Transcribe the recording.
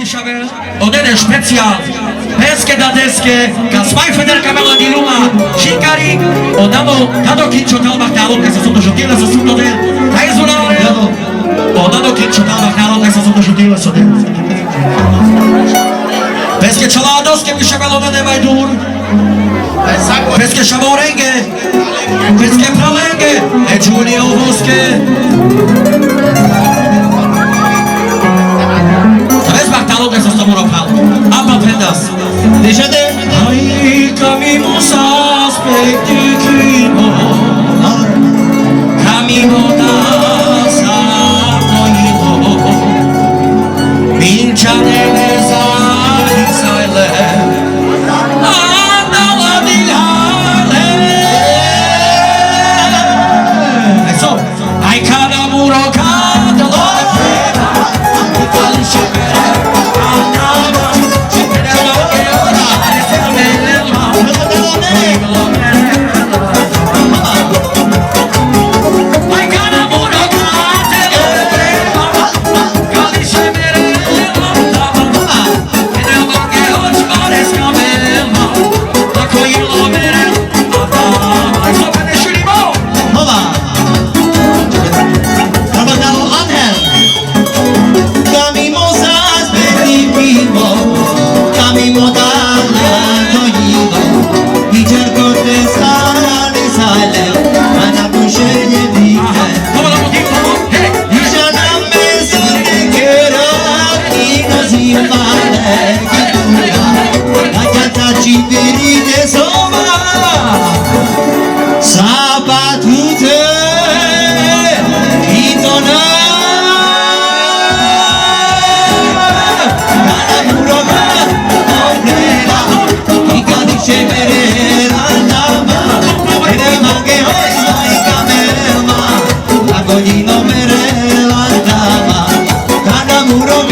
Pišavel, odene špeciál, peske da deske, ka svaj federka mela di luma, šikari, odano, tado kinčo talbach nálog, kaj sa som to žutile, sa som to del, kaj zunare, odano kinčo talbach nálog, kaj sa som to žutile, sa del. Peske čalá doske, Pišavel, odene majdur, peske šavorenge, peske pralenge, e Giulio Voske. Talog ez azt a morapál. Abba prendasz. Deixa de... Ai, camimo sas peitikimo. Camimo da sapoino. Minchane za Israele. Andala dilale. Eso. Ai cada muro cada Godino mere la dama, cada muro